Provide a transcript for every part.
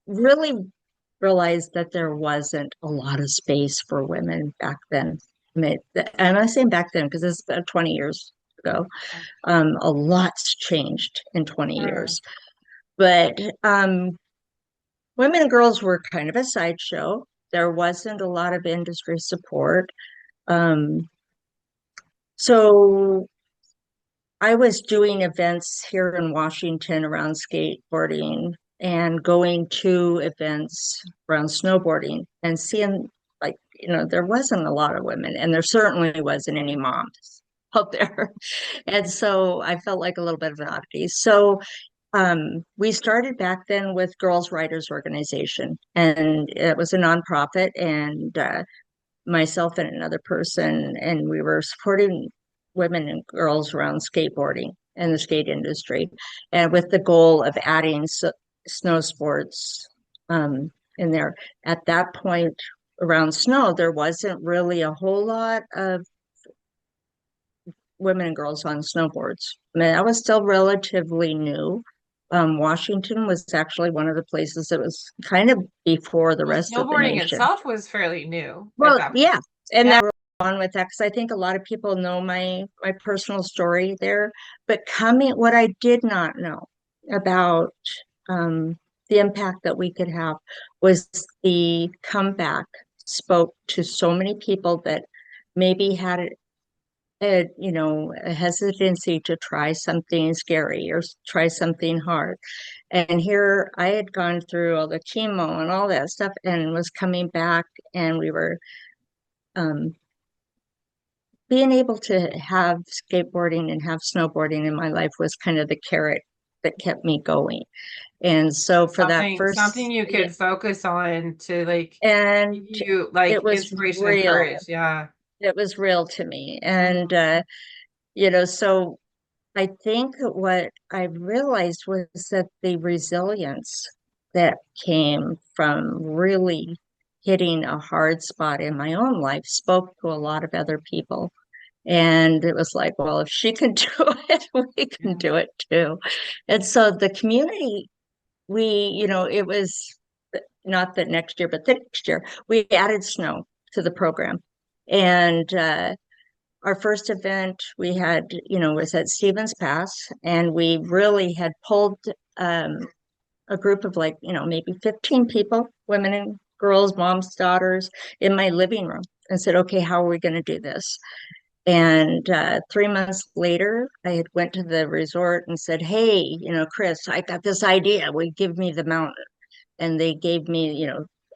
really realized that there wasn't a lot of space for women back then. I mean, and I'm saying back then because it's about 20 years ago. A lot's changed in 20 Sure. years. But women and girls were kind of a sideshow. There wasn't a lot of industry support. Um, so I was doing events here in Washington around skateboarding and going to events around snowboarding and seeing, like, there wasn't a lot of women, and there certainly wasn't any moms out there. And so I felt like a little bit of an oddity. So we started back then with Girls Writers Organization, and it was a nonprofit, and myself and another person, and we were supporting women and girls around skateboarding and the skate industry, and with the goal of adding snow sports in there. At that point, around snow, there wasn't really a whole lot of women and girls on snowboards. I mean, that was still relatively new. Washington was actually one of the places that was kind of before the Well, rest of the snowboarding nation. itself was fairly new at Well, that point. yeah, and Yeah. that on with that because I think a lot of people know my personal story there. But what I did not know about um, the impact that we could have was the comeback spoke to so many people that maybe had a hesitancy to try something scary or try something hard. And here I had gone through all the chemo and all that stuff and was coming back, and we were um, being able to have skateboarding and have snowboarding in my life was kind of the carrot that kept me going. And so for that Something first, you yeah, could focus on to like give and you like it was inspiration and real. courage. Yeah. It was real to me. Mhm. And, so I think what I realized was that the resilience that came from really hitting a hard spot in my own life spoke to a lot of other people. And it was like, well, if she can do it, we can Yeah. do it too. And so the community, it was not that next year, but the next year, we added snow to the program. And our first event we had, was at Stevens Pass, and we really had pulled a group of, like, maybe 15 people, women and girls, moms, daughters, in my living room, and said, okay, how are we going to do this? And 3 months later, I had went to the resort and said, hey, Chris, I got this idea. Would give me the mountain. And they gave me,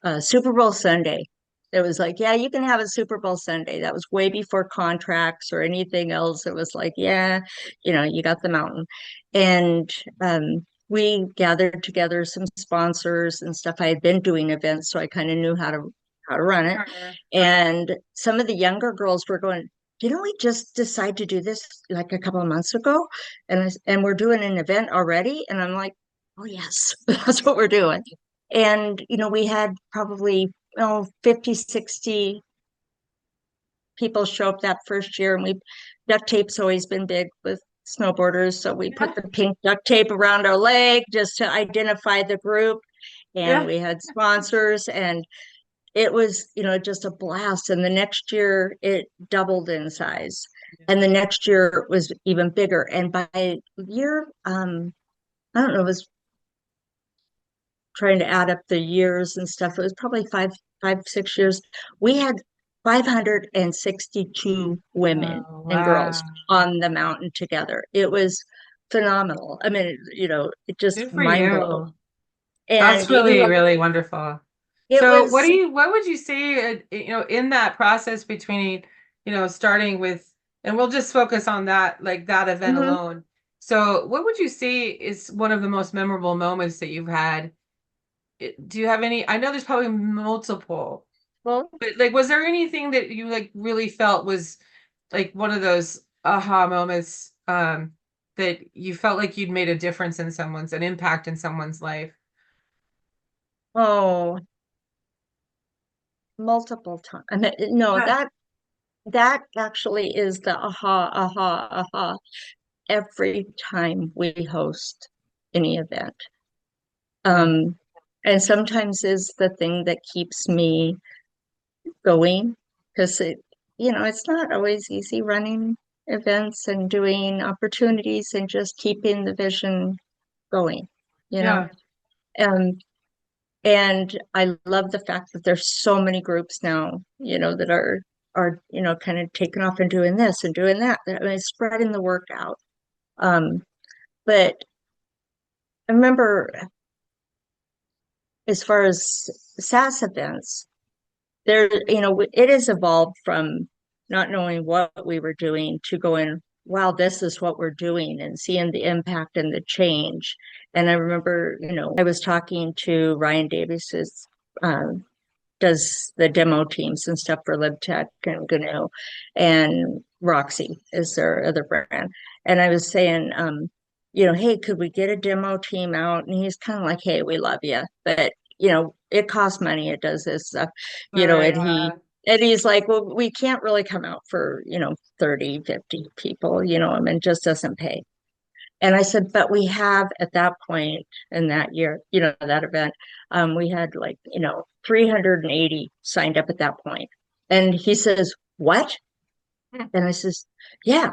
a Super Bowl Sunday. It was like, yeah, you can have a Super Bowl Sunday. That was way before contracts or anything else. It was like, yeah, you got the mountain. And we gathered together some sponsors and stuff. I had been doing events, so I kind of knew how to run it. Sure. And some of the younger girls were going, we just decide to do this like a couple of months ago, and we're doing an event already. And I'm like, oh yes, that's what we're doing. And we had probably 50, 60 people show up that first year, and we duct tape's always been big with snowboarders, so we put Yeah. the pink duct tape around our leg just to identify the group. And Yeah. we had sponsors, and it was, just a blast. And the next year it doubled in size. And the next year it was even bigger. And by year, I don't know, it was trying to add up the years and stuff. It was probably 6 years. We had 562 women Oh, and girls wow. on the mountain together. It was phenomenal. I mean, it just Good for mind blowing. you. That's And even really, though really wonderful. it So was, what would you say, in that process between, starting with, and we'll just focus on that, like that event mhm. alone. So what would you say is one of the most memorable moments that you've had? Do you have any? I know there's probably multiple, Well, but like, was there anything that you like really felt was like one of those aha moments, that you felt like you'd made a difference in an impact in someone's life? oh, multiple times. I mean, no, Yeah. that actually is the aha every time we host any event. Yeah. Um, and sometimes is the thing that keeps me going because it's not always easy running events and doing opportunities and just keeping the vision going, you know. Yeah. Um, and I love the fact that there's so many groups now, that are kind of taking off and doing this and doing that. I mean, spreading the work out. But I remember as far as SAS events, it has evolved from not knowing what we were doing to going, wow, this is what we're doing and seeing the impact and the change. And I remember, I was talking to Ryan Davis's, um, does the demo teams and stuff for LibTech and GNU, and Roxy is their other brand. And I was saying, hey, could we get a demo team out? And he's kind of like, hey, we love you, but it costs money. It does this stuff, Right. and he's like, well, we can't really come out for, 30, 50 people, I mean, it just doesn't pay. And I said, but we have at that point in that year, that event, we had like, 380 signed up at that point. And he says, what? Hmm. And I says, yeah,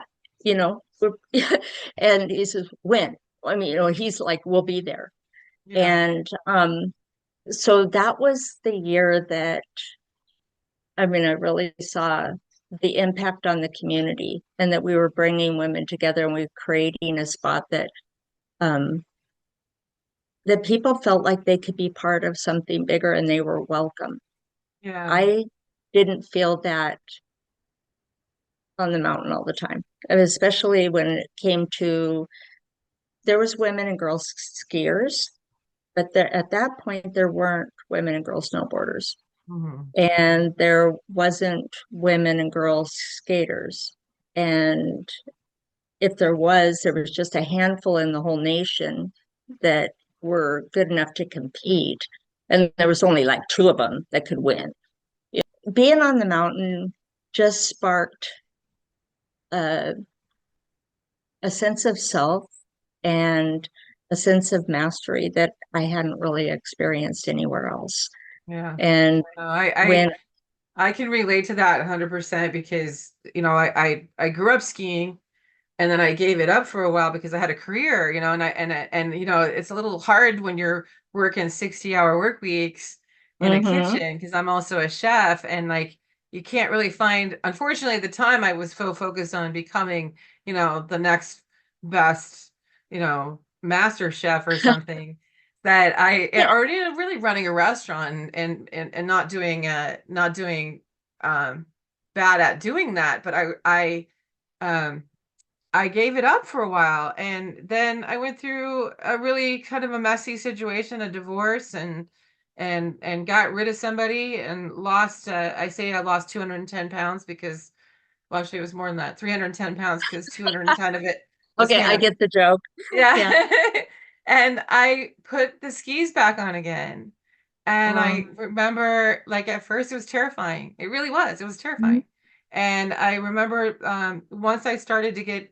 and he says, when? I mean, he's like, we'll be there. Yeah. And so that was the year that, I mean, I really saw the impact on the community and that we were bringing women together and we were creating a spot um, that people felt like they could be part of something bigger and they were welcome. Yeah. I didn't feel that on the mountain all the time, and especially when it came to there was women and girls skiers, but at that point there weren't women and girls snowboarders, Hmm. and there wasn't women and girls skaters. And if there was just a handful in the whole nation that were good enough to compete. And there was only like two of them that could win. Being on the mountain just sparked a, a sense of self and a sense of mastery that I hadn't really experienced anywhere else. Yeah. And No, when, I can relate to that 100% because, I grew up skiing and then I gave it up for a while because I had a career, and it's a little hard when you're working 60-hour work weeks in a mm-hmm, kitchen because I'm also a chef and like you can't really find, unfortunately, at the time I was so focused on becoming, the next best, master chef or something that I yeah, already really running a restaurant and not doing um bad at doing that, but um I gave it up for a while and then I went through a really kind of a messy situation, a divorce and got rid of somebody and lost I say I lost 210 pounds because well actually it was more than that, 310 pounds because 210 of it was okay, I him. get the joke. Yeah. Yeah. And I put the skis back on again. And I Um, remember, like, at first it was terrifying. It really was. It was mhm. terrifying. And I remember once I started to get,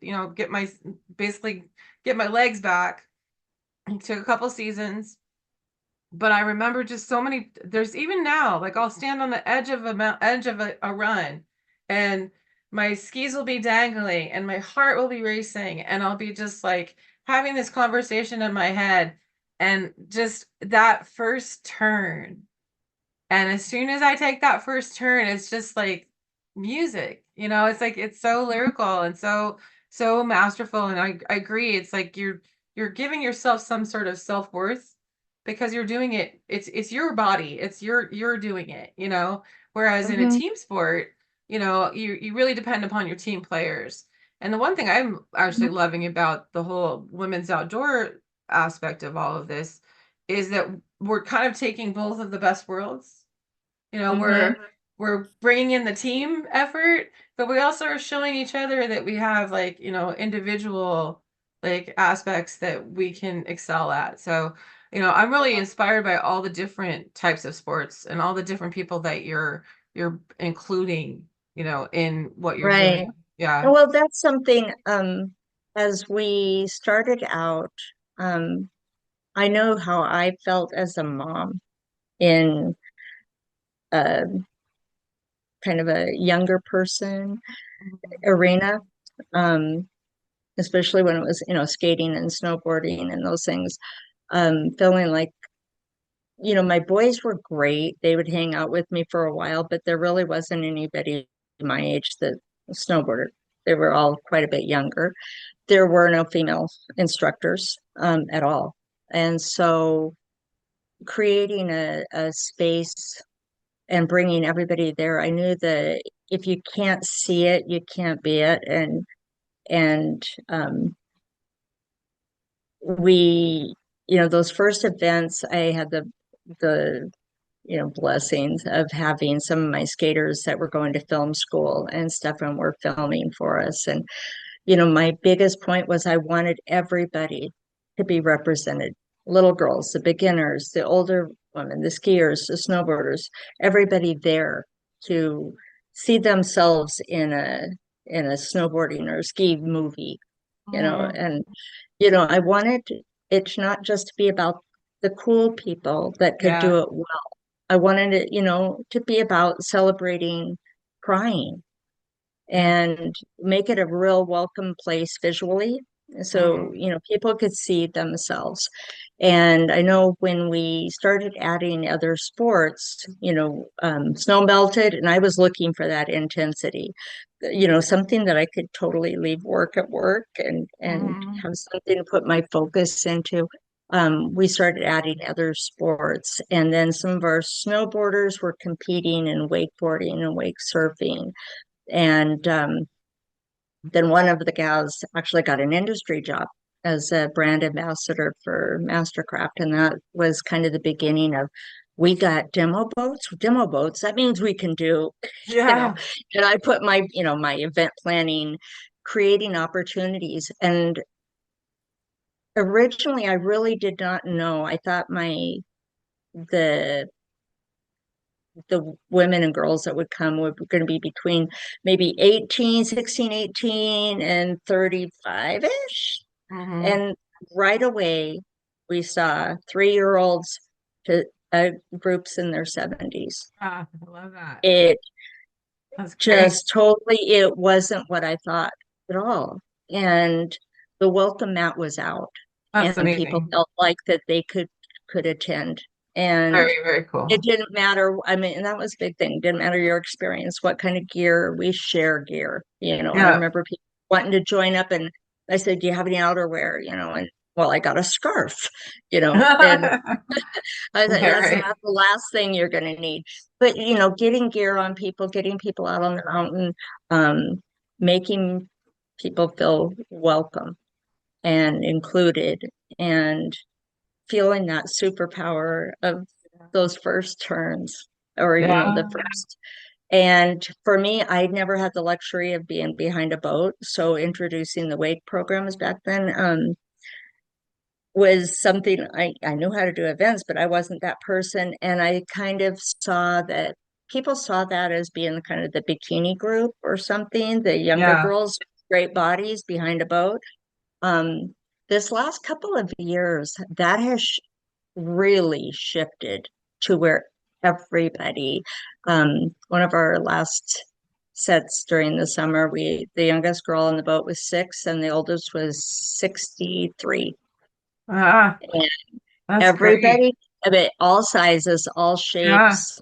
basically get my legs back, it took a couple seasons. But I remember just so many, there's even now, like I'll stand on the edge of a run and my skis will be dangling and my heart will be racing and I'll be just like having this conversation in my head and just that first turn. And as soon as I take that first turn, it's just like music, it's like it's so lyrical and so masterful. And I agree. It's like you're giving yourself some sort of self-worth because you're doing it. It's your body. It's you're doing it, Whereas in a Mhm. team sport, you really depend upon your team players. And the one thing I'm actually loving about the whole women's outdoor aspect of all of this is that we're kind of taking both of the best worlds. Mhm. We're bringing in the team effort, but we also are showing each other that we have like, individual like aspects that we can excel at. So, I'm really inspired by all the different types of sports and all the different people that you're including, in what you're Right. doing. Yeah. Well, that's something, as we started out, um, I know how I felt as a mom in a kind of a younger person Mhm. arena, um, especially when it was, skating and snowboarding and those things, feeling like, my boys were great. They would hang out with me for a while, but there really wasn't anybody my age that snowboarded. They were all quite a bit younger. There were no female instructors at all. And so creating a space and bringing everybody there, I knew that if you can't see it, you can't be it. And we, those first events, I had the blessings of having some of my skaters that were going to film school and stuff and were filming for us. And my biggest point was I wanted everybody to be represented. Little girls, the beginners, the older women, the skiers, the snowboarders, everybody there to see themselves in a snowboarding or ski movie, Mhm. and I wanted it not just to be about the cool people that could Yeah. do it well. I wanted it, to be about celebrating crying Yeah. and make it a real welcome place visually. So, Mhm. people could see themselves. And I know when we started adding other sports, snow melted, and I was looking for that intensity, something that I could totally leave work at work and Mhm. have something to put my focus into. We started adding other sports, and then some of our snowboarders were competing in wakeboarding and wake surfing, and then one of the gals actually got an industry job as a brand ambassador for Mastercraft. And that was kind of the beginning of we got demo boats. Demo boats, that means we can do, you know, Yeah. and I put my event planning, creating opportunities. And originally I really did not know. I thought the the women and girls that would come were going to be between maybe 18, 16, 18, and 35-ish. Mhm. And right away, we saw 3-year-olds to groups in their 70s. Ah, I love that. It That's great. just totally, it wasn't what I thought at all. And the welcome mat was out, That's and people amazing. felt like that they could attend. And Very, very it cool. didn't matter. I mean, and that was a big thing. It didn't matter your experience, what kind of gear. We share gear. I Yeah. remember people wanting to join up, and I said, "Do you have any outerwear?" And well, I got a scarf, and I thought Yeah, that's right. not the last thing you're going to need. But getting gear on people, getting people out on the mountain, um, making people feel welcome and included, and feeling that superpower of those first turns, or the Yeah. first. And for me, I never had the luxury of being behind a boat, so introducing the wake programs back then was something. I knew how to do events, but I wasn't that person. And I kind of saw that people saw that as being kind of the bikini group or something, the younger Yeah. girls, great bodies behind a boat. um this last couple of years, that has really shifted to where everybody, one of our last sets during the summer, the youngest girl on the boat was 6 and the oldest was 63. Ah, And that's great. everybody, I mean, all sizes, all Yeah. shapes.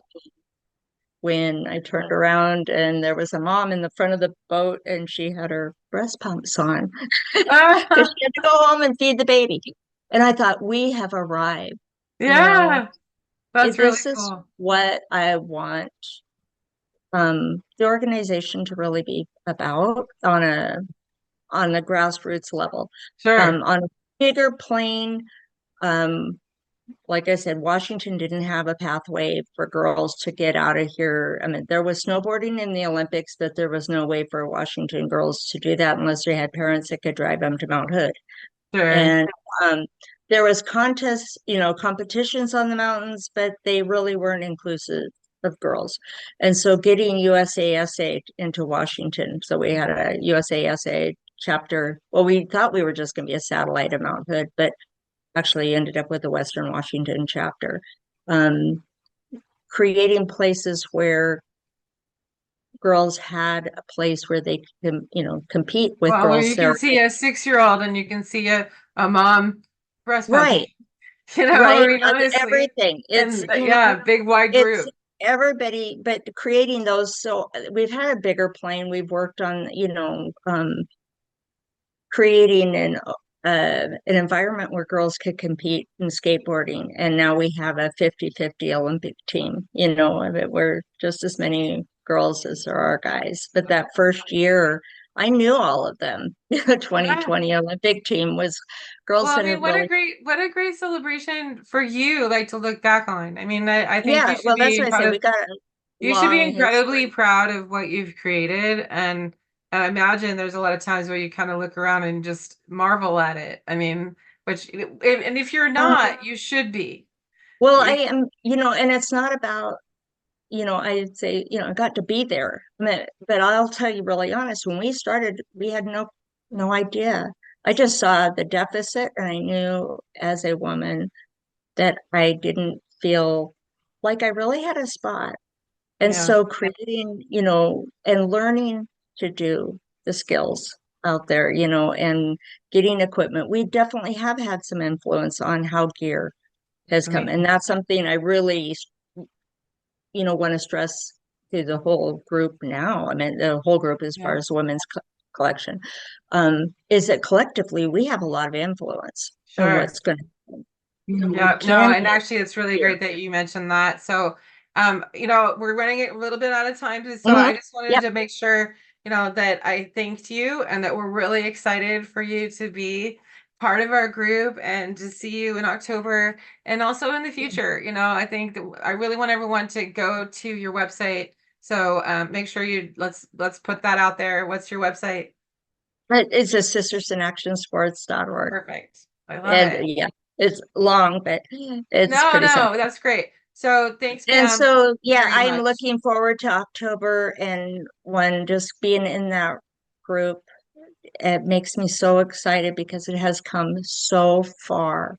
When I turned around and there was a mom in the front of the boat and she had her breast pumps on because Ah, she had to go home and feed the baby. And I thought, we have arrived. you know yeah. That's really this is cool. what I want the organization to really be about on a grassroots level. Sure. On a bigger plane, um, like I said, Washington didn't have a pathway for girls to get out of here. I mean, there was snowboarding in the Olympics, but there was no way for Washington girls to do that unless they had parents that could drive them to Mount Hood. Sure. And there was contests, competitions on the mountains, but they really weren't inclusive of girls. And so getting USASA into Washington, so we had a USASA chapter. Well, we thought we were just going to be a satellite of Mount Hood, but actually ended up with the Western Washington chapter. Um, Creating places where girls had a place where they can, compete with Well, where girls you there. can see a 6-year-old and you can see a mom breast Right, pumping, I right. mean, honestly, Everything. and yeah, big wide It's group. everybody, but creating those. So we've had a bigger plane. We've worked on, creating an environment where girls could compete in skateboarding. And now we have a 50-50 Olympic team, we're just as many girls as there are guys. But that first year, I knew all of them. The Yeah. 2020 Olympic team was girls Well, I that mean, have really, what a great celebration for you, like to look back on. I mean, I think yeah, well, that's what I say. We got a you should be long incredibly history. proud of what you've created. And I imagine there's a lot of times where you kind of look around and just marvel at it. I mean, and if you're Um, not, you should be. well, I You- am, and it's not about, I'd say, I got to be there. But I'll tell you really honest, when we started, we had no idea. I just saw the deficit and I knew as a woman that I didn't feel like I really had a spot. And Yeah, so creating, and learning to do the skills out there, and getting equipment, we definitely have had some influence on how gear has come. And amazing. that's something I really, want to stress to the whole group now. I mean, the whole group as far Yeah, as women's collection, is that collectively we have a lot of influence in sure. what's going to, we Yeah, no, can and actually it's really hear. great that you mentioned that. So, we're running a little bit out of time, so Hmm. I just wanted Yep. to make sure, that I thanked you and that we're really excited for you to be part of our group and to see you in October and also in the future. I think that I really want everyone to go to your website. So, make sure let's put that out there. What's your website? It's just sistersinactionsports.org. Perfect. I love And it. yeah, it's long, but it's No, pretty no, simple. that's great. So thanks, And Pam, so, yeah, very I'm much. looking forward to October and one just being in that group. It makes me so excited because it has come so far.